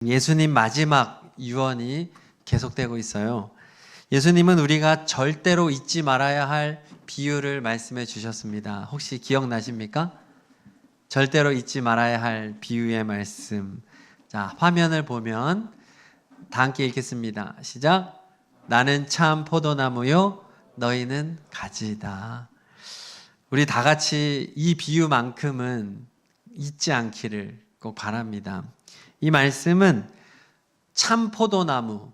예수님 마지막 유언이 계속되고 있어요. 예수님은 우리가 절대로 잊지 말아야 할 비유를 말씀해 주셨습니다. 혹시 기억나십니까? 절대로 잊지 말아야 할 비유의 말씀. 자, 화면을 보면 다 함께 읽겠습니다. 시작. 나는 참 포도나무요, 너희는 가지다. 우리 다 같이 이 비유만큼은 잊지 않기를 꼭 바랍니다. 이 말씀은 참 포도나무,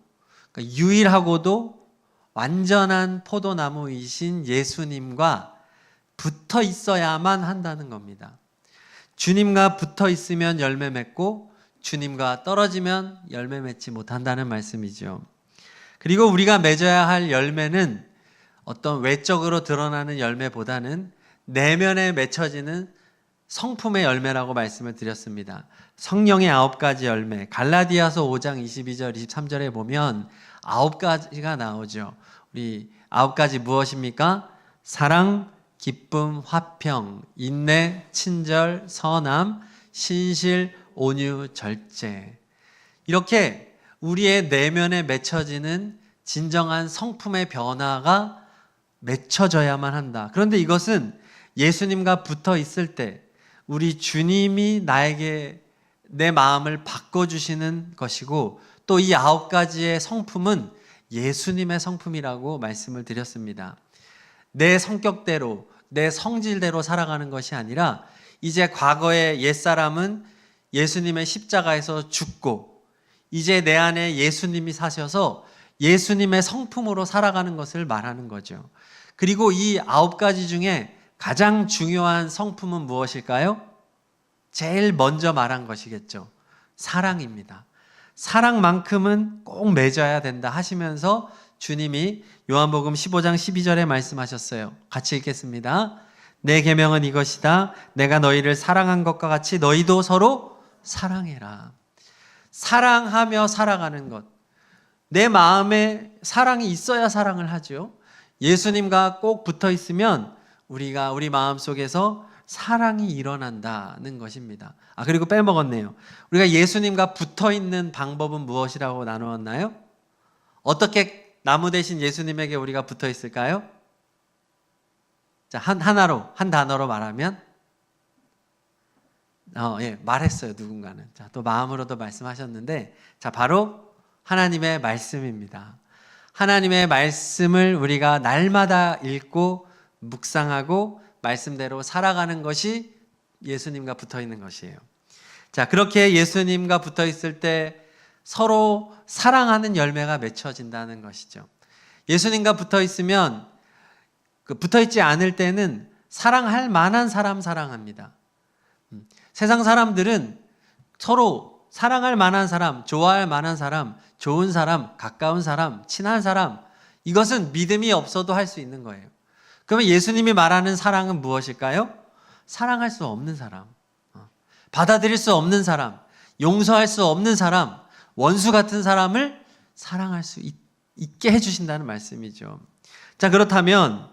그러니까 유일하고도 완전한 포도나무이신 예수님과 붙어 있어야만 한다는 겁니다. 주님과 붙어 있으면 열매 맺고 주님과 떨어지면 열매 맺지 못한다는 말씀이죠. 그리고 우리가 맺어야 할 열매는 어떤 외적으로 드러나는 열매보다는 내면에 맺혀지는 성품의 열매라고 말씀을 드렸습니다. 성령의 9가지 열매, 갈라디아서 5장 22절 23절에 보면 9가지가 나오죠. 우리 9가지 무엇입니까? 사랑, 기쁨, 화평, 인내, 친절, 선함, 신실, 온유, 절제. 이렇게 우리의 내면에 맺혀지는 진정한 성품의 변화가 맺혀져야만 한다. 그런데 이것은 예수님과 붙어 있을 때 우리 주님이 나에게 내 마음을 바꿔주시는 것이고, 또 이 9가지의 성품은 예수님의 성품이라고 말씀을 드렸습니다. 내 성격대로, 내 성질대로 살아가는 것이 아니라 이제 과거의 옛사람은 예수님의 십자가에서 죽고 이제 내 안에 예수님이 사셔서 예수님의 성품으로 살아가는 것을 말하는 거죠. 그리고 이 9가지 중에 가장 중요한 성품은 무엇일까요? 제일 먼저 말한 것이겠죠. 사랑입니다. 사랑만큼은 꼭 맺어야 된다 하시면서 주님이 요한복음 15장 12절에 말씀하셨어요. 같이 읽겠습니다. 내 계명은 이것이다. 내가 너희를 사랑한 것과 같이 너희도 서로 사랑해라. 사랑하며 살아가는 것. 내 마음에 사랑이 있어야 사랑을 하죠. 예수님과 꼭 붙어 있으면 우리가 우리 마음속에서 사랑이 일어난다는 것입니다. 그리고 빼먹었네요. 우리가 예수님과 붙어 있는 방법은 무엇이라고 나누었나요? 어떻게 나무 대신 예수님에게 우리가 붙어 있을까요? 자, 한 단어로 말하면 말했어요, 누군가는. 자, 또 마음으로도 말씀하셨는데, 자, 바로 하나님의 말씀입니다. 하나님의 말씀을 우리가 날마다 읽고 묵상하고 말씀대로 살아가는 것이 예수님과 붙어 있는 것이에요. 자, 그렇게 예수님과 붙어 있을 때 서로 사랑하는 열매가 맺혀진다는 것이죠. 예수님과 붙어 있으면, 붙어 있지 않을 때는 사랑할 만한 사람 사랑합니다. 세상 사람들은 서로 사랑할 만한 사람, 좋아할 만한 사람, 좋은 사람, 가까운 사람, 친한 사람, 이것은 믿음이 없어도 할 수 있는 거예요. 그러면 예수님이 말하는 사랑은 무엇일까요? 사랑할 수 없는 사람, 받아들일 수 없는 사람, 용서할 수 없는 사람, 원수 같은 사람을 사랑할 수 있게 해주신다는 말씀이죠. 자, 그렇다면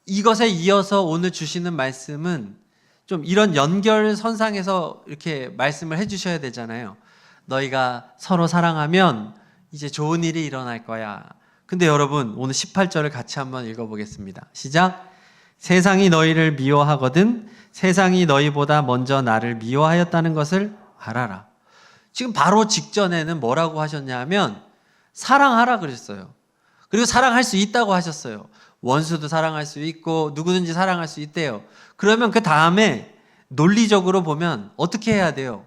이것에 이어서 오늘 주시는 말씀은 좀 이런 연결선상에서 이렇게 말씀을 해주셔야 되잖아요. 너희가 서로 사랑하면 이제 좋은 일이 일어날 거야. 근데 여러분, 오늘 18절을 같이 한번 읽어보겠습니다. 시작. 세상이 너희를 미워하거든 세상이 너희보다 먼저 나를 미워하였다는 것을 알아라. 지금 바로 직전에는 뭐라고 하셨냐면 사랑하라 그랬어요. 그리고 사랑할 수 있다고 하셨어요. 원수도 사랑할 수 있고 누구든지 사랑할 수 있대요. 그러면 그 다음에 논리적으로 보면 어떻게 해야 돼요?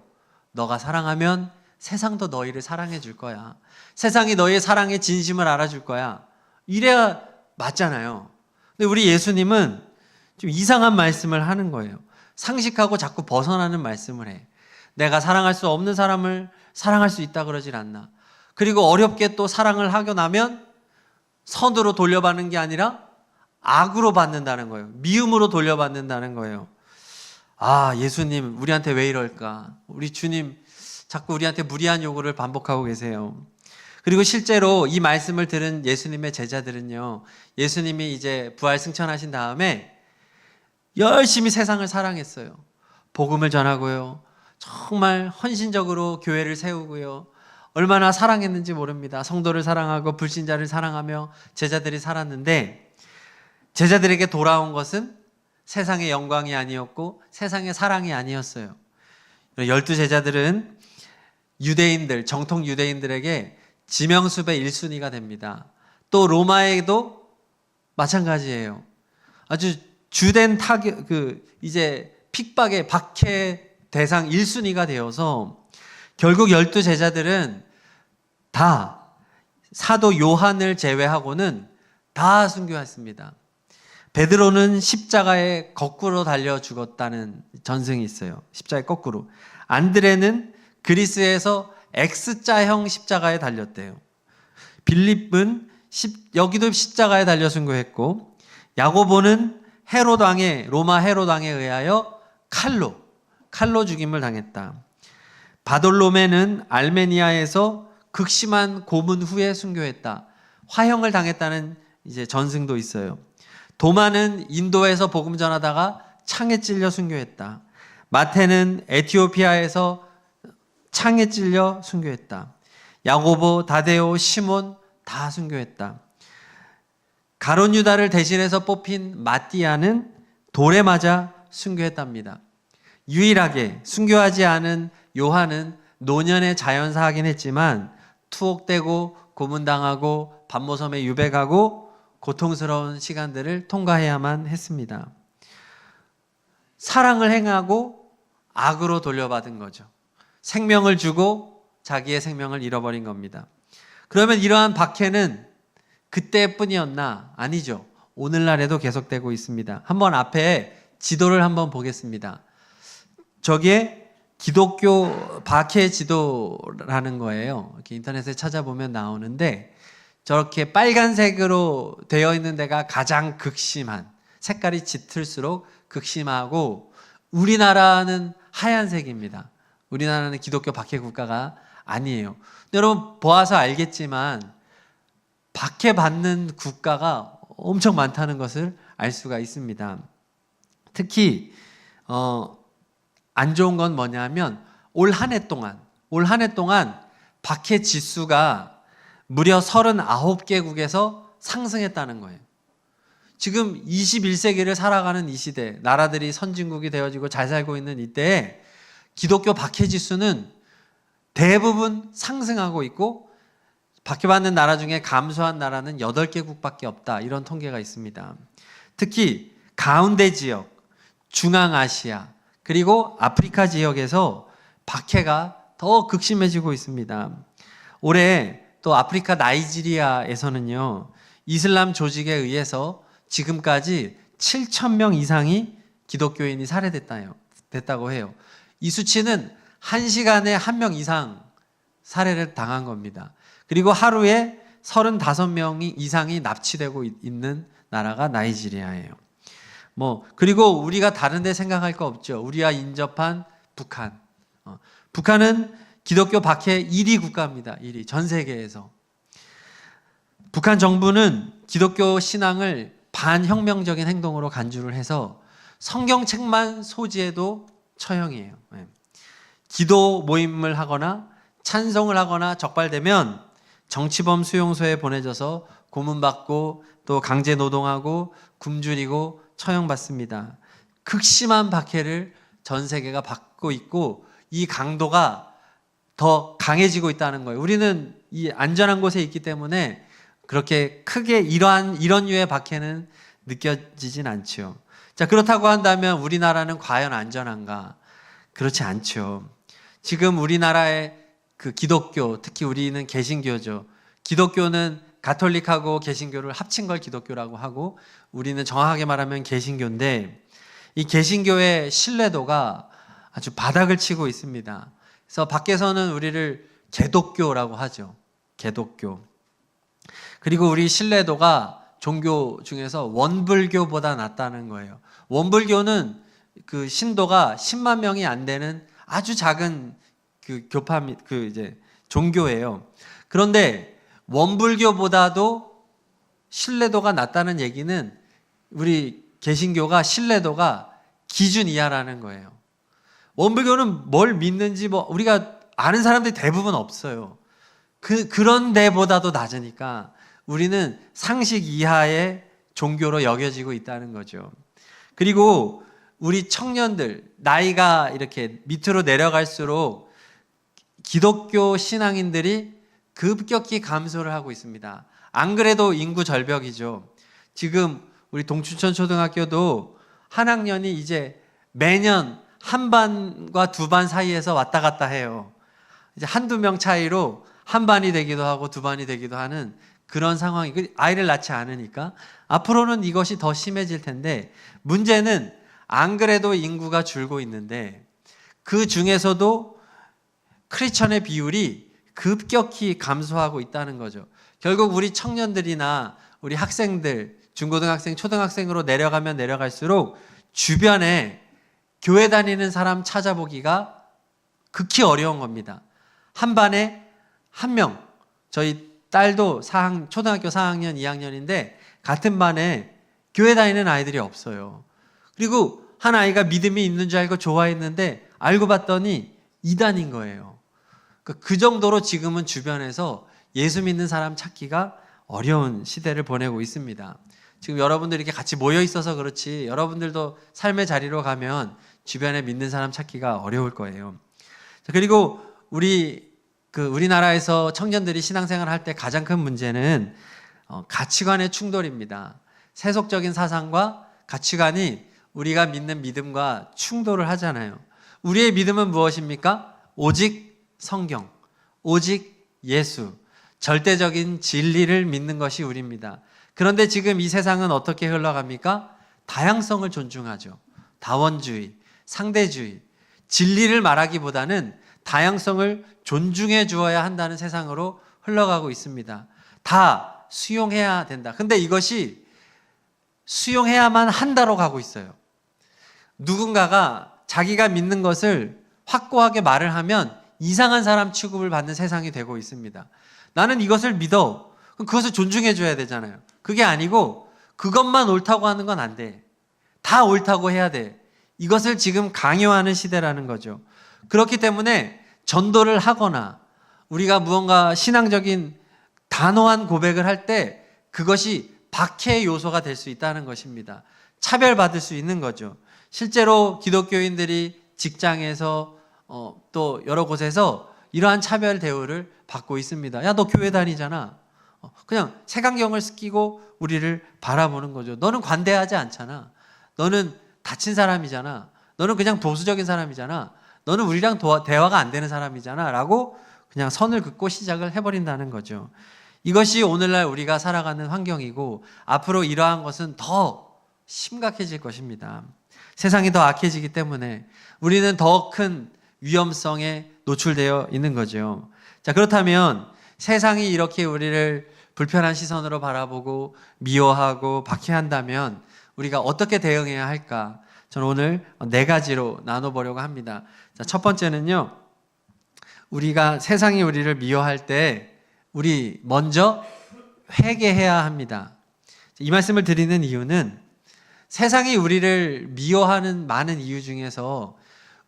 너가 사랑하면 세상도 너희를 사랑해 줄 거야. 세상이 너희의 사랑의 진심을 알아줄 거야. 이래야 맞잖아요. 근데 우리 예수님은 좀 이상한 말씀을 하는 거예요. 상식하고 자꾸 벗어나는 말씀을 해. 내가 사랑할 수 없는 사람을 사랑할 수 있다 그러질 않나. 그리고 어렵게 또 사랑을 하고 나면 선으로 돌려받는 게 아니라 악으로 받는다는 거예요. 미움으로 돌려받는다는 거예요. 예수님 우리한테 왜 이럴까? 우리 주님 자꾸 우리한테 무리한 요구를 반복하고 계세요. 그리고 실제로 이 말씀을 들은 예수님의 제자들은요, 예수님이 이제 부활 승천하신 다음에 열심히 세상을 사랑했어요. 복음을 전하고요, 정말 헌신적으로 교회를 세우고요. 얼마나 사랑했는지 모릅니다. 성도를 사랑하고 불신자를 사랑하며 제자들이 살았는데, 제자들에게 돌아온 것은 세상의 영광이 아니었고 세상의 사랑이 아니었어요. 12 제자들은 유대인들, 정통 유대인들에게 지명수배 1순위가 됩니다. 또 로마에도 마찬가지예요. 아주 주된 타격, 이제 핍박의 박해 대상 1순위가 되어서 결국 12 제자들은 다 사도 요한을 제외하고는 다 순교했습니다. 베드로는 십자가에 거꾸로 달려 죽었다는 전승이 있어요. 십자가에 거꾸로. 안드레는 그리스에서 X자형 십자가에 달렸대요. 빌립은 여기도 십자가에 달려 순교했고, 야고보는 로마 헤롯 왕에 의하여 칼로 죽임을 당했다. 바돌로메는 알메니아에서 극심한 고문 후에 순교했다. 화형을 당했다는 이제 전승도 있어요. 도마는 인도에서 복음 전하다가 창에 찔려 순교했다. 마태는 에티오피아에서 창에 찔려 순교했다. 야고보, 다데오, 시몬 다 순교했다. 가룟 유다를 대신해서 뽑힌 마띠아는 돌에 맞아 순교했답니다. 유일하게 순교하지 않은 요한은 노년의 자연사하긴 했지만 투옥되고 고문당하고 반모섬에 유배가고 고통스러운 시간들을 통과해야만 했습니다. 사랑을 행하고 악으로 돌려받은 거죠. 생명을 주고 자기의 생명을 잃어버린 겁니다. 그러면 이러한 박해는 그때뿐이었나? 아니죠. 오늘날에도 계속되고 있습니다. 한번 앞에 지도를 한번 보겠습니다. 저기에 기독교 박해 지도라는 거예요. 이렇게 인터넷에 찾아보면 나오는데, 저렇게 빨간색으로 되어 있는 데가 가장 극심한, 색깔이 짙을수록 극심하고, 우리나라는 하얀색입니다. 우리나라는 기독교 박해 국가가 아니에요. 여러분 보아서 알겠지만 박해받는 국가가 엄청 많다는 것을 알 수가 있습니다. 특히 안 좋은 건 뭐냐면 올 한 해 동안 박해 지수가 무려 39개국에서 상승했다는 거예요. 지금 21세기를 살아가는 이 시대, 나라들이 선진국이 되어지고 잘 살고 있는 이때에 기독교 박해 지수는 대부분 상승하고 있고, 박해받는 나라 중에 감소한 나라는 8개국밖에 없다, 이런 통계가 있습니다. 특히 가운데 지역, 중앙아시아, 그리고 아프리카 지역에서 박해가 더 극심해지고 있습니다. 올해 또 아프리카 나이지리아에서는요, 이슬람 조직에 의해서 지금까지 7,000명 이상이 기독교인이 살해됐다고 해요. 이 수치는 1시간에 1명 이상 살해를 당한 겁니다. 그리고 하루에 35명 이상이 납치되고 있는 나라가 나이지리아예요. 그리고 우리가 다른 데 생각할 거 없죠. 우리와 인접한 북한. 북한은 기독교 박해 1위 국가입니다. 1위. 전 세계에서. 북한 정부는 기독교 신앙을 반혁명적인 행동으로 간주를 해서 성경책만 소지해도 처형이에요. 기도 모임을 하거나 찬송을 하거나 적발되면 정치범 수용소에 보내져서 고문받고 또 강제 노동하고 굶주리고 처형받습니다. 극심한 박해를 전 세계가 받고 있고, 이 강도가 더 강해지고 있다는 거예요. 우리는 이 안전한 곳에 있기 때문에 그렇게 크게 이런 류의 박해는 느껴지진 않죠. 자, 그렇다고 한다면 우리나라는 과연 안전한가? 그렇지 않죠. 지금 우리나라의 기독교, 특히 우리는 개신교죠. 기독교는 가톨릭하고 개신교를 합친 걸 기독교라고 하고, 우리는 정확하게 말하면 개신교인데, 이 개신교의 신뢰도가 아주 바닥을 치고 있습니다. 그래서 밖에서는 우리를 개독교라고 하죠. 개독교. 그리고 우리 신뢰도가 종교 중에서 원불교보다 낮다는 거예요. 원불교는 그 신도가 10만 명이 안 되는 아주 작은 이제 종교예요. 그런데 원불교보다도 신뢰도가 낮다는 얘기는 우리 개신교가 신뢰도가 기준 이하라는 거예요. 원불교는 뭘 믿는지 뭐 우리가 아는 사람들이 대부분 없어요. 그런 데보다도 낮으니까 우리는 상식 이하의 종교로 여겨지고 있다는 거죠. 그리고 우리 청년들, 나이가 이렇게 밑으로 내려갈수록 기독교 신앙인들이 급격히 감소를 하고 있습니다. 안 그래도 인구 절벽이죠. 지금 우리 동춘천 초등학교도 한 학년이 이제 매년 한 반과 두 반 사이에서 왔다 갔다 해요. 이제 한두 명 차이로 한 반이 되기도 하고 두 반이 되기도 하는 그런 상황이, 아이를 낳지 않으니까 앞으로는 이것이 더 심해질 텐데, 문제는 안 그래도 인구가 줄고 있는데 그 중에서도 크리스천의 비율이 급격히 감소하고 있다는 거죠. 결국 우리 청년들이나 우리 학생들, 중고등학생, 초등학생으로 내려가면 내려갈수록 주변에 교회 다니는 사람 찾아보기가 극히 어려운 겁니다. 한 반에 한 명, 저희 딸도 초등학교 4학년, 2학년인데 같은 반에 교회 다니는 아이들이 없어요. 그리고 한 아이가 믿음이 있는 줄 알고 좋아했는데 알고 봤더니 이단인 거예요. 그 정도로 지금은 주변에서 예수 믿는 사람 찾기가 어려운 시대를 보내고 있습니다. 지금 여러분들이 이렇게 같이 모여 있어서 그렇지 여러분들도 삶의 자리로 가면 주변에 믿는 사람 찾기가 어려울 거예요. 그리고 우리나라에서 청년들이 신앙생활 할 때 가장 큰 문제는 가치관의 충돌입니다. 세속적인 사상과 가치관이 우리가 믿는 믿음과 충돌을 하잖아요. 우리의 믿음은 무엇입니까? 오직 성경, 오직 예수, 절대적인 진리를 믿는 것이 우리입니다. 그런데 지금 이 세상은 어떻게 흘러갑니까? 다양성을 존중하죠. 다원주의, 상대주의, 진리를 말하기보다는 다양성을 존중해 주어야 한다는 세상으로 흘러가고 있습니다. 다 수용해야 된다. 근데 이것이 수용해야만 한다로 가고 있어요. 누군가가 자기가 믿는 것을 확고하게 말을 하면 이상한 사람 취급을 받는 세상이 되고 있습니다. 나는 이것을 믿어. 그럼 그것을 존중해 줘야 되잖아요. 그게 아니고 그것만 옳다고 하는 건 안 돼. 다 옳다고 해야 돼. 이것을 지금 강요하는 시대라는 거죠. 그렇기 때문에 전도를 하거나 우리가 무언가 신앙적인 단호한 고백을 할 때 그것이 박해의 요소가 될 수 있다는 것입니다. 차별받을 수 있는 거죠. 실제로 기독교인들이 직장에서 또 여러 곳에서 이러한 차별 대우를 받고 있습니다. 야, 너 교회 다니잖아. 그냥 색안경을 끼고 우리를 바라보는 거죠. 너는 관대하지 않잖아. 너는 다친 사람이잖아. 너는 그냥 보수적인 사람이잖아. 너는 우리랑 대화가 안 되는 사람이잖아. 라고 그냥 선을 긋고 시작을 해버린다는 거죠. 이것이 오늘날 우리가 살아가는 환경이고 앞으로 이러한 것은 더 심각해질 것입니다. 세상이 더 악해지기 때문에 우리는 더 큰 위험성에 노출되어 있는 거죠. 자, 그렇다면 세상이 이렇게 우리를 불편한 시선으로 바라보고 미워하고 박해한다면 우리가 어떻게 대응해야 할까? 저는 오늘 4가지로 나눠보려고 합니다. 자, 첫 번째는요, 우리가 세상이 우리를 미워할 때 우리 먼저 회개해야 합니다. 이 말씀을 드리는 이유는 세상이 우리를 미워하는 많은 이유 중에서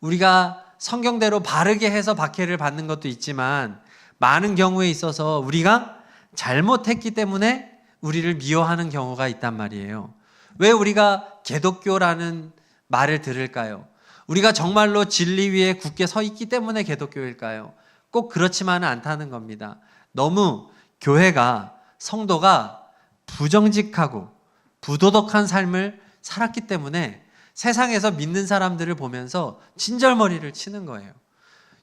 우리가 성경대로 바르게 해서 박해를 받는 것도 있지만 많은 경우에 있어서 우리가 잘못했기 때문에 우리를 미워하는 경우가 있단 말이에요. 왜 우리가 기독교라는 말을 들을까요? 우리가 정말로 진리 위에 굳게 서 있기 때문에 기독교일까요? 꼭 그렇지만은 않다는 겁니다. 너무 교회가, 성도가 부정직하고 부도덕한 삶을 살았기 때문에 세상에서 믿는 사람들을 보면서 진절머리를 치는 거예요.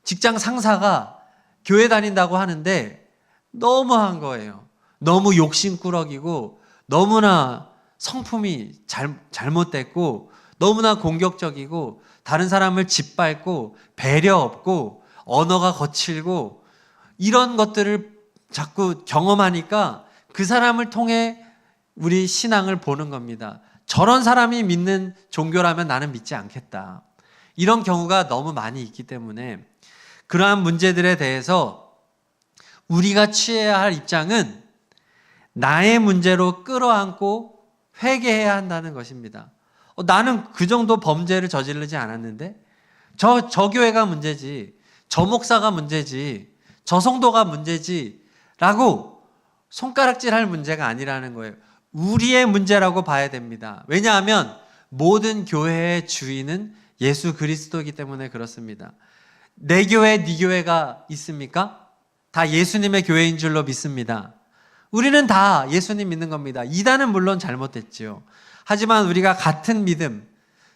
직장 상사가 교회 다닌다고 하는데 너무한 거예요. 너무 욕심꾸러기고 너무나 성품이 잘못됐고 너무나 공격적이고 다른 사람을 짓밟고 배려 없고 언어가 거칠고 이런 것들을 자꾸 경험하니까 그 사람을 통해 우리 신앙을 보는 겁니다. 저런 사람이 믿는 종교라면 나는 믿지 않겠다. 이런 경우가 너무 많이 있기 때문에 그러한 문제들에 대해서 우리가 취해야 할 입장은 나의 문제로 끌어안고 회개해야 한다는 것입니다. 나는 그 정도 범죄를 저지르지 않았는데 저 교회가 문제지, 저 목사가 문제지, 저 성도가 문제지 라고 손가락질할 문제가 아니라는 거예요. 우리의 문제라고 봐야 됩니다. 왜냐하면 모든 교회의 주인은 예수 그리스도이기 때문에 그렇습니다. 내 교회, 네 교회가 있습니까? 다 예수님의 교회인 줄로 믿습니다. 우리는 다 예수님 믿는 겁니다. 이단은 물론 잘못됐지요. 하지만 우리가 같은 믿음,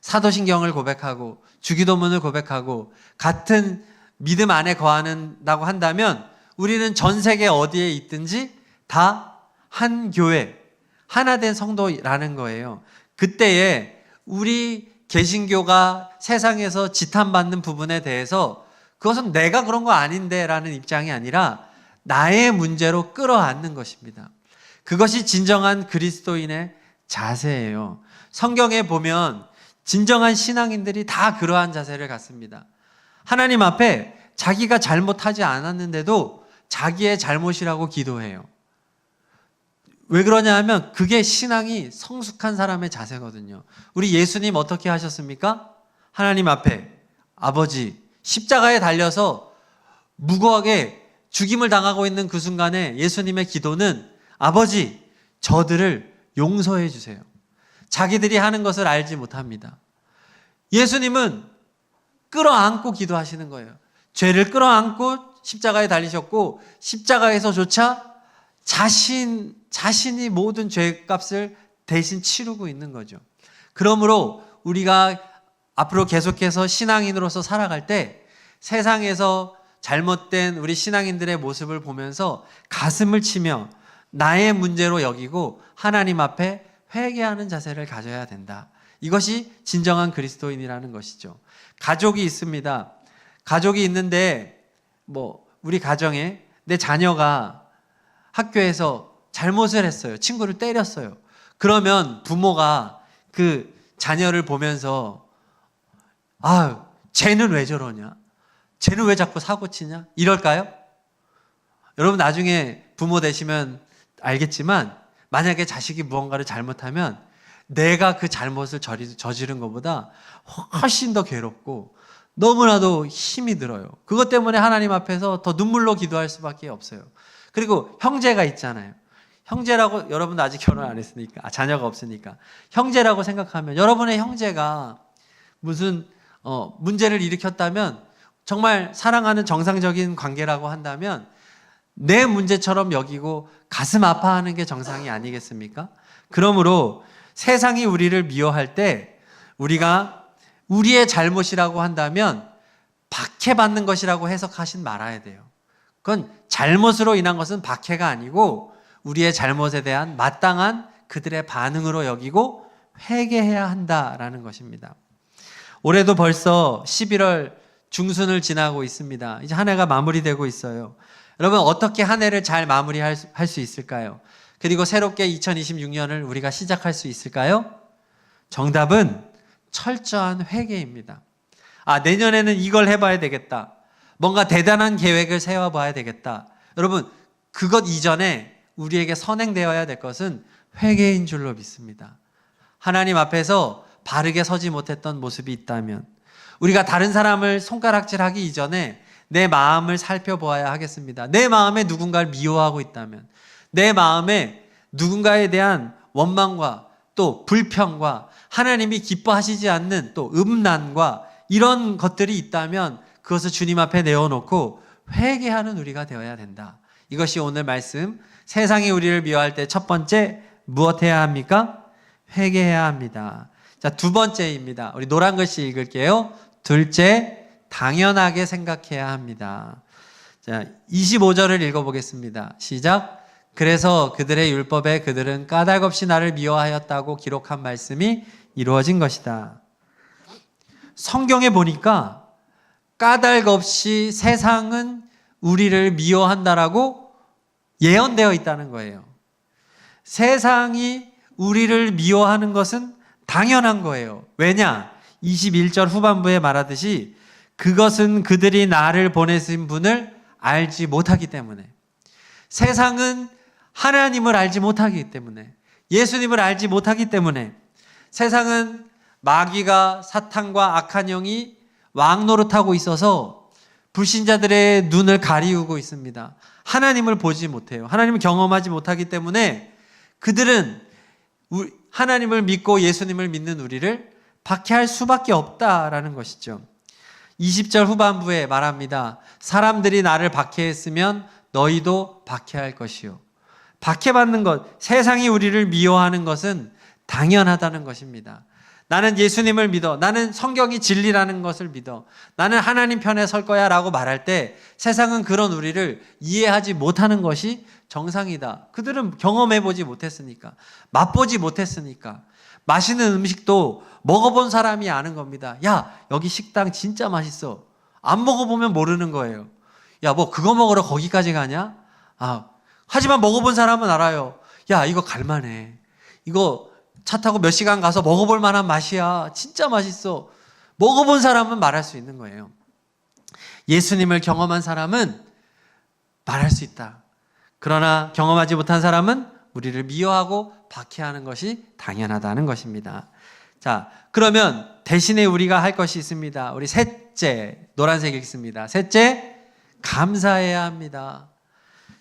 사도신경을 고백하고 주기도문을 고백하고 같은 믿음 안에 거하는다고 한다면 우리는 전 세계 어디에 있든지 다 한 교회, 하나 된 성도라는 거예요. 그때에 우리 개신교가 세상에서 지탄받는 부분에 대해서 그것은 내가 그런 거 아닌데 라는 입장이 아니라 나의 문제로 끌어안는 것입니다. 그것이 진정한 그리스도인의 자세예요. 성경에 보면 진정한 신앙인들이 다 그러한 자세를 갖습니다. 하나님 앞에 자기가 잘못하지 않았는데도 자기의 잘못이라고 기도해요. 왜 그러냐 하면 그게 신앙이 성숙한 사람의 자세거든요. 우리 예수님 어떻게 하셨습니까? 하나님 앞에 아버지 십자가에 달려서 무고하게 죽임을 당하고 있는 그 순간에 예수님의 기도는 아버지 저들을 용서해 주세요. 자기들이 하는 것을 알지 못합니다. 예수님은 끌어안고 기도하시는 거예요. 죄를 끌어안고 십자가에 달리셨고 십자가에서조차 자신이 모든 죄값을 대신 치르고 있는 거죠. 그러므로 우리가 앞으로 계속해서 신앙인으로서 살아갈 때 세상에서 잘못된 우리 신앙인들의 모습을 보면서 가슴을 치며 나의 문제로 여기고 하나님 앞에 회개하는 자세를 가져야 된다. 이것이 진정한 그리스도인이라는 것이죠. 가족이 있습니다. 가족이 있는데 우리 가정에 내 자녀가 학교에서 잘못을 했어요. 친구를 때렸어요. 그러면 부모가 그 자녀를 보면서 쟤는 왜 저러냐? 쟤는 왜 자꾸 사고 치냐? 이럴까요? 여러분 나중에 부모 되시면 알겠지만 만약에 자식이 무언가를 잘못하면 내가 그 잘못을 저지른 것보다 훨씬 더 괴롭고 너무나도 힘이 들어요. 그것 때문에 하나님 앞에서 더 눈물로 기도할 수밖에 없어요. 그리고 형제가 있잖아요. 형제라고, 여러분도 아직 결혼 안 했으니까, 자녀가 없으니까 형제라고 생각하면 여러분의 형제가 무슨 문제를 일으켰다면 정말 사랑하는 정상적인 관계라고 한다면 내 문제처럼 여기고 가슴 아파하는 게 정상이 아니겠습니까? 그러므로 세상이 우리를 미워할 때 우리가 우리의 잘못이라고 한다면 박해받는 것이라고 해석하신 말아야 돼요. 그건 잘못으로 인한 것은 박해가 아니고 우리의 잘못에 대한 마땅한 그들의 반응으로 여기고 회개해야 한다라는 것입니다. 올해도 벌써 11월 중순을 지나고 있습니다. 이제 한 해가 마무리되고 있어요. 여러분 어떻게 한 해를 잘 마무리할 수 있을까요? 그리고 새롭게 2026년을 우리가 시작할 수 있을까요? 정답은 철저한 회개입니다. 내년에는 이걸 해봐야 되겠다. 뭔가 대단한 계획을 세워봐야 되겠다. 여러분 그것 이전에 우리에게 선행되어야 될 것은 회개인 줄로 믿습니다. 하나님 앞에서 바르게 서지 못했던 모습이 있다면 우리가 다른 사람을 손가락질하기 이전에 내 마음을 살펴보아야 하겠습니다. 내 마음에 누군가를 미워하고 있다면 내 마음에 누군가에 대한 원망과 또 불평과 하나님이 기뻐하시지 않는 또 음란과 이런 것들이 있다면 그것을 주님 앞에 내어놓고 회개하는 우리가 되어야 된다. 이것이 오늘 말씀, 세상이 우리를 미워할 때 첫 번째 무엇 해야 합니까? 회개해야 합니다. 자, 두 번째입니다. 우리 노란 글씨 읽을게요. 둘째, 당연하게 생각해야 합니다. 자, 25절을 읽어보겠습니다. 시작. 그래서 그들의 율법에 그들은 까닭없이 나를 미워하였다고 기록한 말씀이 이루어진 것이다. 성경에 보니까 까닭 없이 세상은 우리를 미워한다라고 예언되어 있다는 거예요. 세상이 우리를 미워하는 것은 당연한 거예요. 왜냐? 21절 후반부에 말하듯이 그것은 그들이 나를 보내신 분을 알지 못하기 때문에. 세상은 하나님을 알지 못하기 때문에, 예수님을 알지 못하기 때문에, 세상은 마귀가 사탄과 악한 영이 왕 노릇하고 있어서 불신자들의 눈을 가리우고 있습니다. 하나님을 보지 못해요. 하나님을 경험하지 못하기 때문에 그들은 하나님을 믿고 예수님을 믿는 우리를 박해할 수밖에 없다라는 것이죠. 20절 후반부에 말합니다. 사람들이 나를 박해했으면 너희도 박해할 것이요. 박해받는 것, 세상이 우리를 미워하는 것은 당연하다는 것입니다. 나는 예수님을 믿어. 나는 성경이 진리라는 것을 믿어. 나는 하나님 편에 설 거야 라고 말할 때 세상은 그런 우리를 이해하지 못하는 것이 정상이다. 그들은 경험해보지 못했으니까, 맛보지 못했으니까. 맛있는 음식도 먹어본 사람이 아는 겁니다. 야, 여기 식당 진짜 맛있어. 안 먹어보면 모르는 거예요. 야, 뭐 그거 먹으러 거기까지 가냐? 하지만 먹어본 사람은 알아요. 야, 이거 갈만해. 이거 차 타고 몇 시간 가서 먹어볼 만한 맛이야. 진짜 맛있어. 먹어본 사람은 말할 수 있는 거예요. 예수님을 경험한 사람은 말할 수 있다. 그러나 경험하지 못한 사람은 우리를 미워하고 박해하는 것이 당연하다는 것입니다. 자, 그러면 대신에 우리가 할 것이 있습니다. 우리 셋째, 노란색 읽습니다. 셋째, 감사해야 합니다.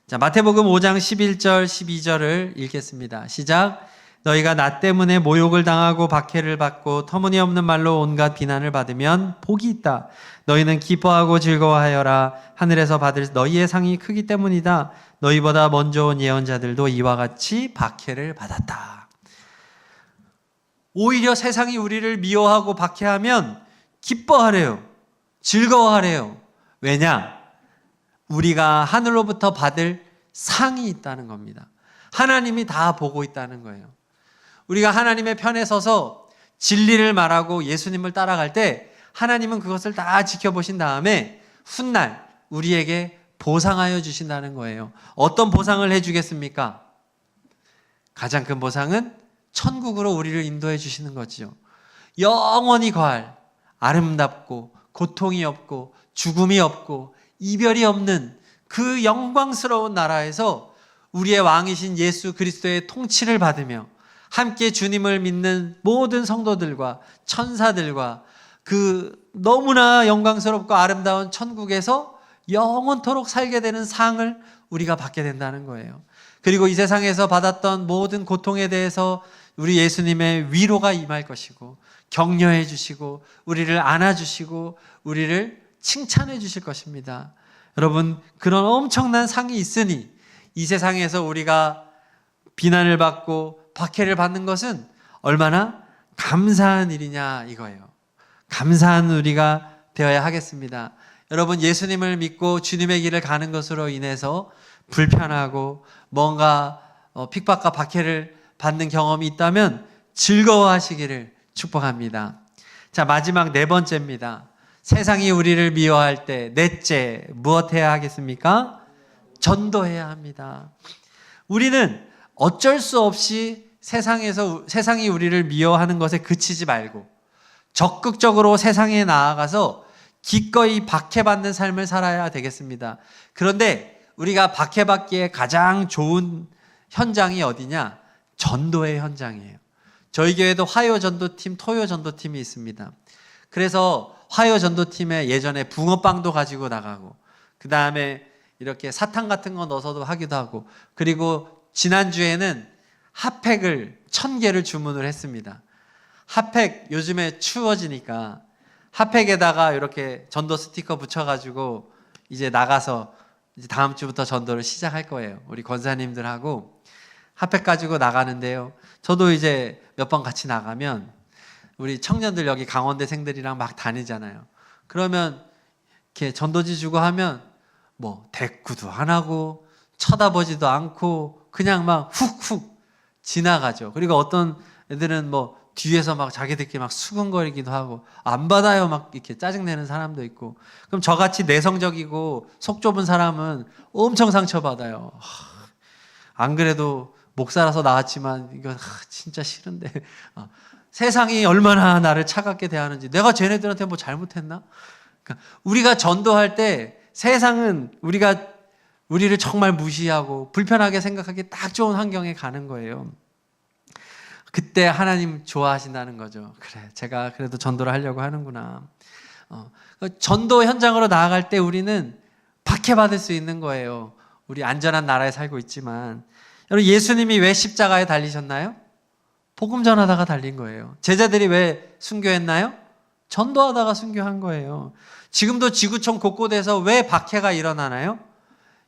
자, 마태복음 5장 11절, 12절을 읽겠습니다. 시작. 너희가 나 때문에 모욕을 당하고 박해를 받고 터무니없는 말로 온갖 비난을 받으면 복이 있다. 너희는 기뻐하고 즐거워하여라. 하늘에서 받을 너희의 상이 크기 때문이다. 너희보다 먼저 온 예언자들도 이와 같이 박해를 받았다. 오히려 세상이 우리를 미워하고 박해하면 기뻐하래요. 즐거워하래요. 왜냐? 우리가 하늘로부터 받을 상이 있다는 겁니다. 하나님이 다 보고 있다는 거예요. 우리가 하나님의 편에 서서 진리를 말하고 예수님을 따라갈 때 하나님은 그것을 다 지켜보신 다음에 훗날 우리에게 보상하여 주신다는 거예요. 어떤 보상을 해주겠습니까? 가장 큰 보상은 천국으로 우리를 인도해 주시는 거지요. 영원히 거할 아름답고 고통이 없고 죽음이 없고 이별이 없는 그 영광스러운 나라에서 우리의 왕이신 예수 그리스도의 통치를 받으며 함께 주님을 믿는 모든 성도들과 천사들과 그 너무나 영광스럽고 아름다운 천국에서 영원토록 살게 되는 상을 우리가 받게 된다는 거예요. 그리고 이 세상에서 받았던 모든 고통에 대해서 우리 예수님의 위로가 임할 것이고 격려해 주시고 우리를 안아주시고 우리를 칭찬해 주실 것입니다. 여러분, 그런 엄청난 상이 있으니 이 세상에서 우리가 비난을 받고 박해를 받는 것은 얼마나 감사한 일이냐 이거예요. 감사한 우리가 되어야 하겠습니다. 여러분, 예수님을 믿고 주님의 길을 가는 것으로 인해서 불편하고 뭔가 핍박과 박해를 받는 경험이 있다면 즐거워하시기를 축복합니다. 자, 마지막 네 번째입니다. 세상이 우리를 미워할 때 넷째, 무엇 해야 하겠습니까? 전도해야 합니다. 우리는 어쩔 수 없이 세상이 우리를 미워하는 것에 그치지 말고 적극적으로 세상에 나아가서 기꺼이 박해받는 삶을 살아야 되겠습니다. 그런데 우리가 박해받기에 가장 좋은 현장이 어디냐? 전도의 현장이에요. 저희 교회도 화요 전도팀, 토요 전도팀이 있습니다. 그래서 화요 전도팀에 예전에 붕어빵도 가지고 나가고 그 다음에 이렇게 사탕 같은 거 넣어서도 하기도 하고 그리고 지난주에는 핫팩을 1000개를 주문을 했습니다. 핫팩 요즘에 추워지니까 핫팩에다가 이렇게 전도 스티커 붙여가지고 이제 나가서 이제 다음 주부터 전도를 시작할 거예요. 우리 권사님들하고 핫팩 가지고 나가는데요. 저도 이제 몇 번 같이 나가면 우리 청년들 여기 강원대생들이랑 막 다니잖아요. 그러면 이렇게 전도지 주고 하면 뭐 대꾸도 안 하고 쳐다보지도 않고 그냥 막 훅훅 지나가죠. 그리고 어떤 애들은 뭐 뒤에서 막 자기들끼리 막 수근거리기도 하고 안 받아요 막 이렇게 짜증내는 사람도 있고. 그럼 저같이 내성적이고 속 좁은 사람은 엄청 상처받아요. 안 그래도 목사라서 나왔지만 이거 진짜 싫은데 세상이 얼마나 나를 차갑게 대하는지 내가 쟤네들한테 뭐 잘못했나? 그러니까 우리가 전도할 때 세상은 우리를 정말 무시하고 불편하게 생각하기 딱 좋은 환경에 가는 거예요. 그때 하나님 좋아하신다는 거죠. 그래, 제가 그래도 전도를 하려고 하는구나. 전도 현장으로 나아갈 때 우리는 박해받을 수 있는 거예요. 우리 안전한 나라에 살고 있지만. 여러분, 예수님이 왜 십자가에 달리셨나요? 복음 전하다가 달린 거예요. 제자들이 왜 순교했나요? 전도하다가 순교한 거예요. 지금도 지구촌 곳곳에서 왜 박해가 일어나나요?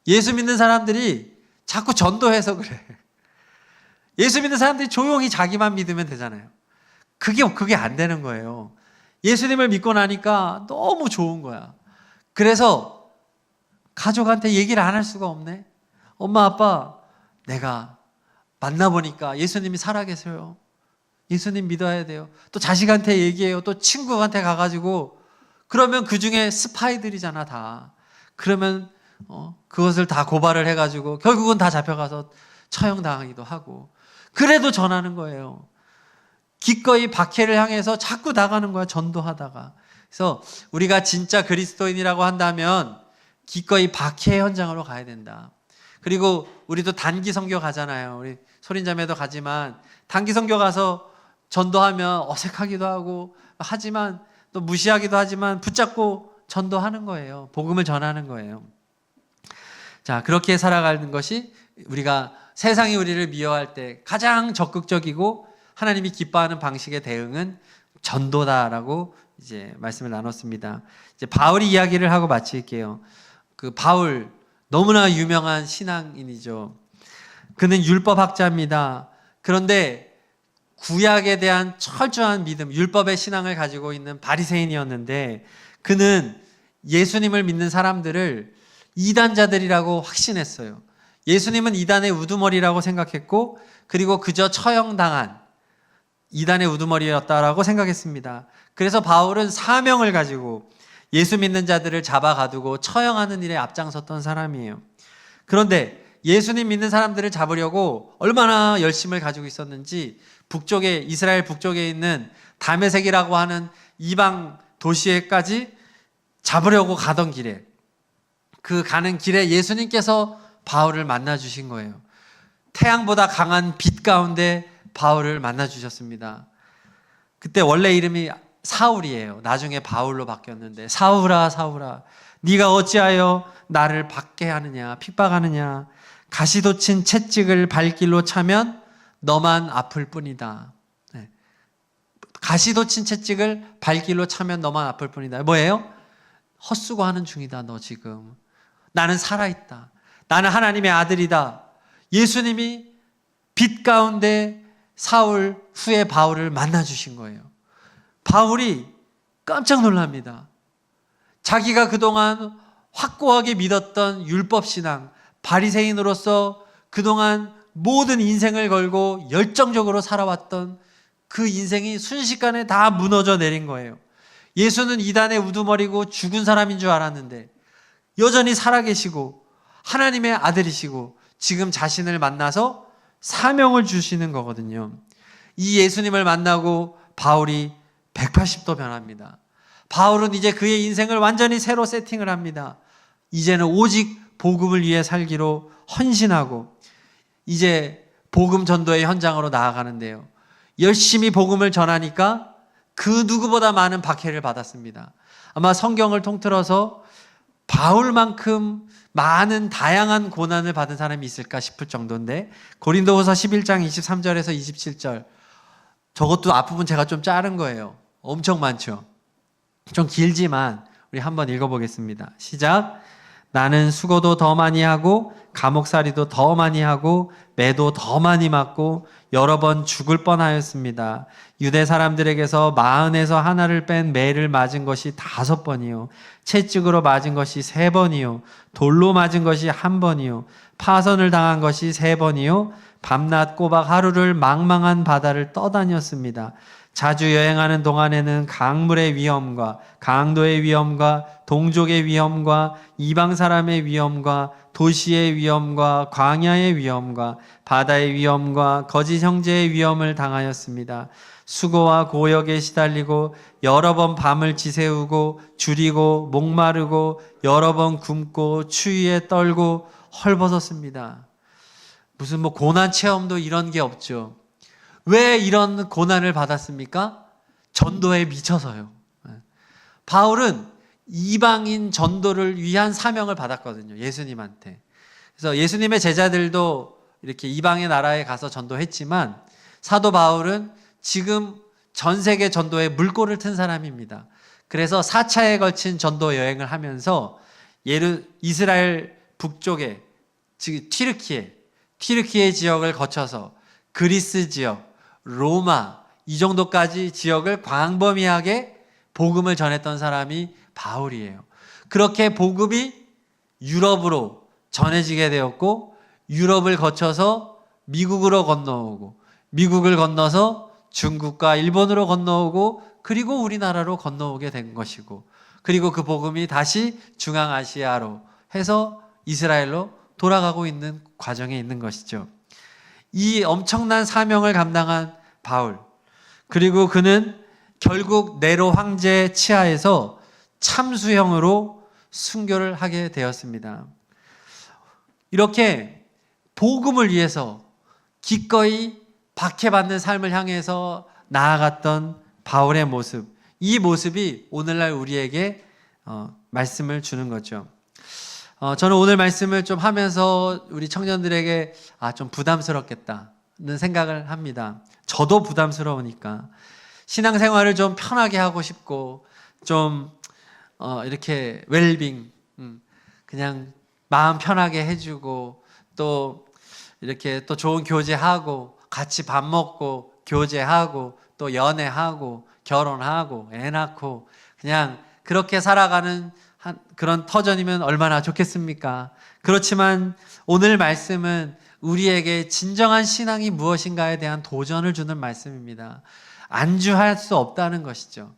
예수 믿는 사람들이 자꾸 전도해서 그래. 예수 믿는 사람들이 조용히 자기만 믿으면 되잖아요. 그게 안 되는 거예요. 예수님을 믿고 나니까 너무 좋은 거야. 그래서 가족한테 얘기를 안 할 수가 없네. 엄마, 아빠, 내가 만나보니까 예수님이 살아계세요. 예수님 믿어야 돼요. 또 자식한테 얘기해요. 또 친구한테 가가지고, 그러면 그 중에 스파이들이잖아, 다. 그러면 그것을 다 고발을 해가지고 결국은 다 잡혀가서 처형당하기도 하고. 그래도 전하는 거예요. 기꺼이 박해를 향해서 자꾸 나가는 거야, 전도하다가. 그래서 우리가 진짜 그리스도인이라고 한다면 기꺼이 박해 현장으로 가야 된다. 그리고 우리도 단기 선교 가잖아요. 우리 소린자매도 가지만 단기 선교 가서 전도하면 어색하기도 하고 하지만 또 무시하기도 하지만 붙잡고 전도하는 거예요. 복음을 전하는 거예요. 자, 그렇게 살아가는 것이 우리가 세상이 우리를 미워할 때 가장 적극적이고 하나님이 기뻐하는 방식의 대응은 전도다라고 이제 말씀을 나눴습니다. 이제 바울이 이야기를 하고 마칠게요. 그 바울 너무나 유명한 신앙인이죠. 그는 율법학자입니다. 그런데 구약에 대한 철저한 믿음, 율법의 신앙을 가지고 있는 바리새인이었는데 그는 예수님을 믿는 사람들을 이단자들이라고 확신했어요. 예수님은 이단의 우두머리라고 생각했고 그리고 그저 처형당한 이단의 우두머리였다라고 생각했습니다. 그래서 바울은 사명을 가지고 예수 믿는 자들을 잡아가두고 처형하는 일에 앞장섰던 사람이에요. 그런데 예수님 믿는 사람들을 잡으려고 얼마나 열심을 가지고 있었는지 북쪽에 이스라엘 북쪽에 있는 다메섹이라고 하는 이방 도시에까지 잡으려고 가던 길에 그 가는 길에 예수님께서 바울을 만나 주신 거예요. 태양보다 강한 빛 가운데 바울을 만나 주셨습니다. 그때 원래 이름이 사울이에요. 나중에 바울로 바뀌었는데 사울아 사울아 네가 어찌하여 나를 박해하느냐 핍박하느냐 가시돋친 채찍을 발길로 차면 너만 아플 뿐이다. 네. 가시돋친 채찍을 발길로 차면 너만 아플 뿐이다. 뭐예요? 헛수고하는 중이다. 너 지금. 나는 살아있다. 나는 하나님의 아들이다. 예수님이 빛 가운데 사울 후에 바울을 만나주신 거예요. 바울이 깜짝 놀랍니다. 자기가 그동안 확고하게 믿었던 율법신앙, 바리새인으로서 그동안 모든 인생을 걸고 열정적으로 살아왔던 그 인생이 순식간에 다 무너져 내린 거예요. 예수는 이단의 우두머리고 죽은 사람인 줄 알았는데 여전히 살아계시고 하나님의 아들이시고 지금 자신을 만나서 사명을 주시는 거거든요. 이 예수님을 만나고 바울이 180도 변합니다. 바울은 이제 그의 인생을 완전히 새로 세팅을 합니다. 이제는 오직 복음을 위해 살기로 헌신하고 이제 복음 전도의 현장으로 나아가는데요. 열심히 복음을 전하니까 그 누구보다 많은 박해를 받았습니다. 아마 성경을 통틀어서 바울만큼 많은 다양한 고난을 받은 사람이 있을까 싶을 정도인데 고린도후서 11장 23절에서 27절 저것도 앞부분 제가 좀 자른 거예요. 엄청 많죠. 좀 길지만 우리 한번 읽어보겠습니다. 시작. 나는 수고도 더 많이 하고 감옥살이도 더 많이 하고 매도 더 많이 맞고 여러 번 죽을 뻔하였습니다. 유대 사람들에게서 40에서 하나를 뺀 매를 맞은 것이 5번이요 채찍으로 맞은 것이 3번이요 돌로 맞은 것이 1번이요 파선을 당한 것이 3번이요 밤낮 꼬박 하루를 망망한 바다를 떠다녔습니다. 자주 여행하는 동안에는 강물의 위험과 강도의 위험과 동족의 위험과 이방 사람의 위험과 도시의 위험과 광야의 위험과 바다의 위험과 거짓 형제의 위험을 당하였습니다. 수고와 고역에 시달리고 여러 번 밤을 지새우고 줄이고 목마르고 여러 번 굶고 추위에 떨고 헐벗었습니다. 무슨 고난 체험도 이런 게 없죠. 왜 이런 고난을 받았습니까? 전도에 미쳐서요. 바울은 이방인 전도를 위한 사명을 받았거든요. 예수님한테. 그래서 예수님의 제자들도 이렇게 이방의 나라에 가서 전도했지만 사도 바울은 지금 전 세계 전도에 물꼬를 튼 사람입니다. 그래서 4차에 걸친 전도 여행을 하면서 이스라엘 북쪽에 즉 튀르키예 지역을 거쳐서 그리스 지역, 로마 이 정도까지 지역을 광범위하게 복음을 전했던 사람이 바울이에요. 그렇게 복음이 유럽으로 전해지게 되었고 유럽을 거쳐서 미국으로 건너오고 미국을 건너서 중국과 일본으로 건너오고 그리고 우리나라로 건너오게 된 것이고 그리고 그 복음이 다시 중앙아시아로 해서 이스라엘로 돌아가고 있는 과정에 있는 것이죠. 이 엄청난 사명을 감당한 바울, 그리고 그는 결국 네로 황제 치하에서 참수형으로 순교를 하게 되었습니다. 이렇게 복음을 위해서 기꺼이 박해받는 삶을 향해서 나아갔던 바울의 모습, 이 모습이 오늘날 우리에게 말씀을 주는 거죠. 저는 오늘 말씀을 좀 하면서 우리 청년들에게 좀 부담스럽겠다는 생각을 합니다. 저도 부담스러우니까 신앙생활을 좀 편하게 하고 싶고 좀 이렇게 웰빙 그냥 마음 편하게 해주고 또 이렇게 또 좋은 교제하고 같이 밥 먹고 교제하고 또 연애하고 결혼하고 애 낳고 그냥 그렇게 살아가는 그런 터전이면 얼마나 좋겠습니까? 그렇지만 오늘 말씀은 우리에게 진정한 신앙이 무엇인가에 대한 도전을 주는 말씀입니다. 안주할 수 없다는 것이죠.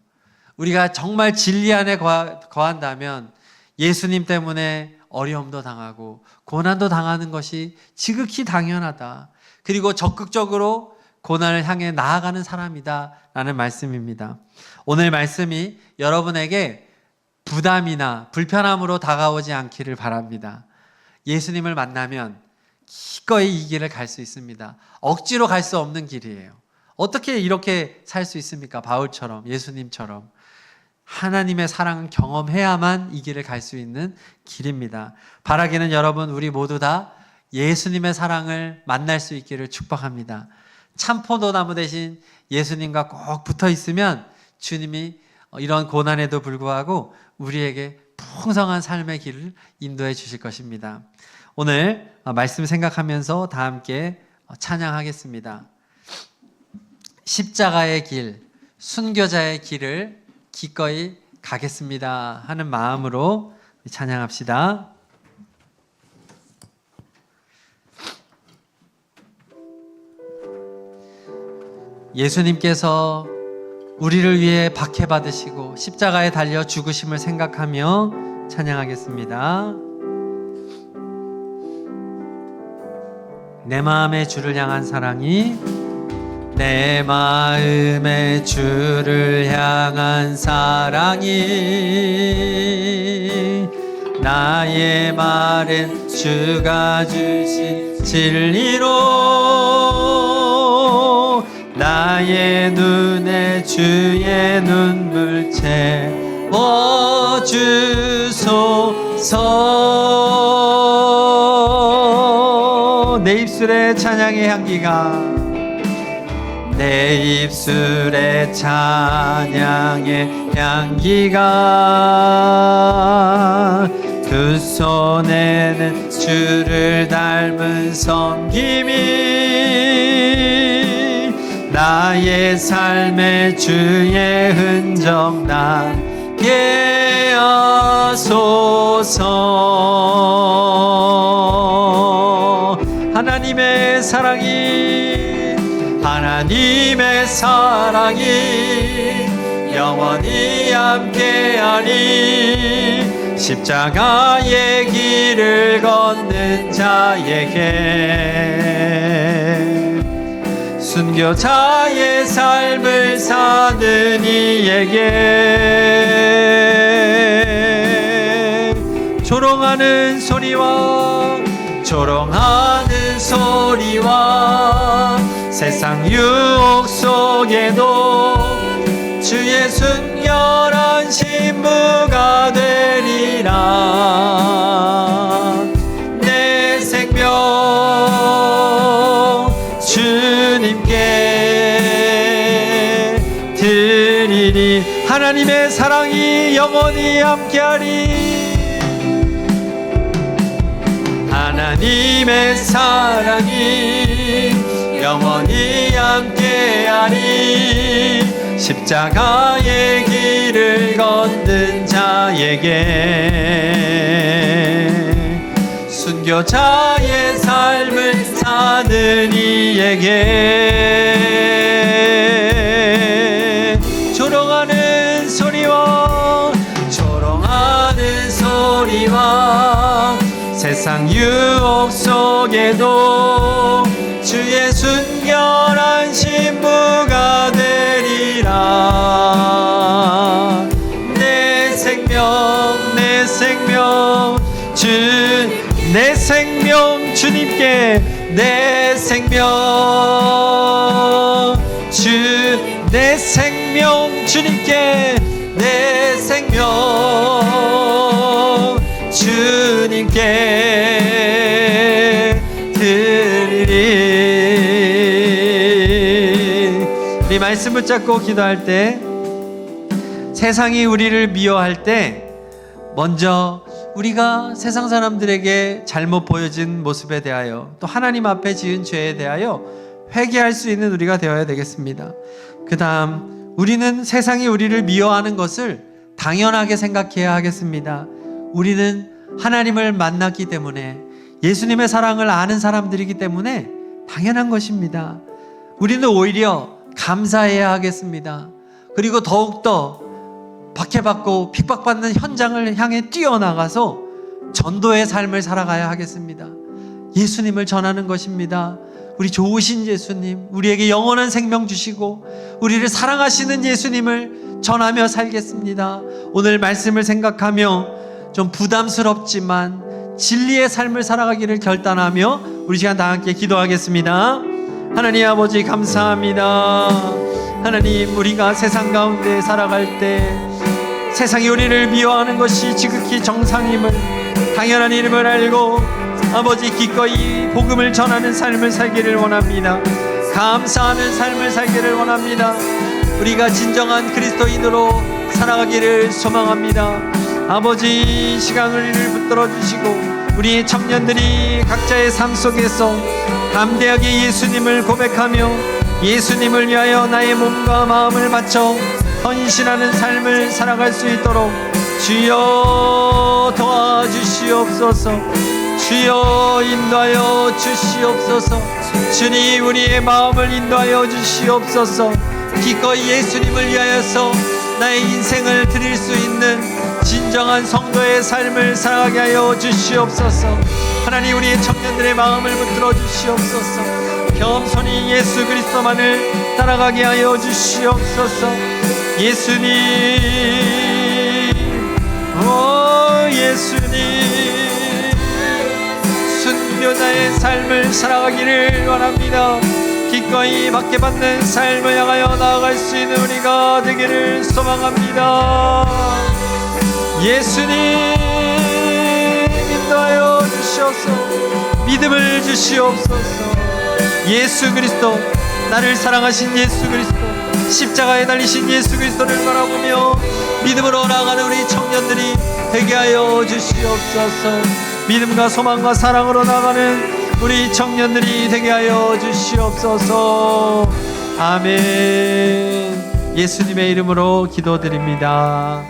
우리가 정말 진리 안에 거한다면 예수님 때문에 어려움도 당하고 고난도 당하는 것이 지극히 당연하다. 그리고 적극적으로 고난을 향해 나아가는 사람이다 라는 말씀입니다. 오늘 말씀이 여러분에게 부담이나 불편함으로 다가오지 않기를 바랍니다. 예수님을 만나면 기꺼이 이 길을 갈 수 있습니다. 억지로 갈 수 없는 길이에요. 어떻게 이렇게 살 수 있습니까? 바울처럼, 예수님처럼. 하나님의 사랑을 경험해야만 이 길을 갈 수 있는 길입니다. 바라기는 여러분, 우리 모두 다 예수님의 사랑을 만날 수 있기를 축복합니다. 참포도나무 대신 예수님과 꼭 붙어 있으면 주님이 이런 고난에도 불구하고 우리에게 풍성한 삶의 길을 인도해 주실 것입니다. 오늘 말씀 생각하면서 다 함께 찬양하겠습니다. 십자가의 길, 순교자의 길을 기꺼이 가겠습니다 하는 마음으로 찬양합시다. 예수님께서 우리를 위해 박해받으시고 십자가에 달려 죽으심을 생각하며 찬양하겠습니다. 내 마음의 주를 향한 사랑이 내 마음의 주를 향한 사랑이 나의 말은 주가 주신 진리로 나의 눈에 주의 눈물 채워주소서. 내 입술에 찬양의 향기가 내 입술에 찬양의 향기가 두 손에는 주를 닮은 섬김이 나의 삶에 주의 흔적 나게 하소서. 하나님의 사랑이 영원히 함께하니 십자가의 길을 걷는 자에게 순교자의 삶을 사는 이에게 조롱하는 소리와 세상 유혹 속에도 주의 순결한 신분 신부가 되리라. 내 생명 주님께 드리리. 하나님의 사랑이 영원히 함께하리. 하나님의 사랑이 영원히 함께하리. 십자가의 길을 걷는 자에게, 순교자의 삶을 사는 이에게, 조롱하는 소리와 세상 유혹 속에도 주의 순결한 신부가 되리라. 내 생명 주님께, 내 생명 주님께, 내 생명 주님께 드리리. 우리 말씀 붙잡고 기도할 때, 세상이 우리를 미워할 때 먼저 우리가 세상 사람들에게 잘못 보여진 모습에 대하여, 또 하나님 앞에 지은 죄에 대하여 회개할 수 있는 우리가 되어야 되겠습니다. 그 다음 우리는 세상이 우리를 미워하는 것을 당연하게 생각해야 하겠습니다. 우리는 하나님을 만났기 때문에, 예수님의 사랑을 아는 사람들이기 때문에 당연한 것입니다. 우리는 오히려 감사해야 하겠습니다. 그리고 더욱더 박해받고 핍박받는 현장을 향해 뛰어나가서 전도의 삶을 살아가야 하겠습니다. 예수님을 전하는 것입니다. 우리 좋으신 예수님, 우리에게 영원한 생명 주시고 우리를 사랑하시는 예수님을 전하며 살겠습니다. 오늘 말씀을 생각하며 좀 부담스럽지만 진리의 삶을 살아가기를 결단하며 우리 시간 다 함께 기도하겠습니다. 하나님 아버지 감사합니다. 하나님, 우리가 세상 가운데 살아갈 때 세상이 우리를 미워하는 것이 지극히 정상임을, 당연한 이름을 알고 아버지 기꺼이 복음을 전하는 삶을 살기를 원합니다. 감사하는 삶을 살기를 원합니다. 우리가 진정한 그리스도인으로 살아가기를 소망합니다. 아버지, 시간을 붙들어 주시고 우리 청년들이 각자의 삶 속에서 담대하게 예수님을 고백하며 예수님을 위하여 나의 몸과 마음을 바쳐 헌신하는 삶을 살아갈 수 있도록 주여 도와주시옵소서. 주여 인도하여 주시옵소서. 주님, 우리의 마음을 인도하여 주시옵소서. 기꺼이 예수님을 위하여서 나의 인생을 드릴 수 있는 진정한 성도의 삶을 살아가게 하여 주시옵소서. 하나님, 우리의 청년들의 마음을 붙들어 주시옵소서. 겸손히 예수 그리스도만을 따라가게 하여 주시옵소서. 예수님, 오 예수님, 순교자의 삶을 살아가기를 원합니다. 기꺼이 받게받는 삶을 향하여 나아갈 수 있는 우리가 되기를 소망합니다. 예수님, 인도하여 주시옵소서. 믿음을 주시옵소서. 예수 그리스도, 나를 사랑하신 예수 그리스도, 십자가에 달리신 예수 그리스도를 바라보며 믿음으로 나아가는 우리 청년들이 되게 하여 주시옵소서. 믿음과 소망과 사랑으로 나아가는 우리 청년들이 되게 하여 주시옵소서. 아멘. 예수님의 이름으로 기도드립니다.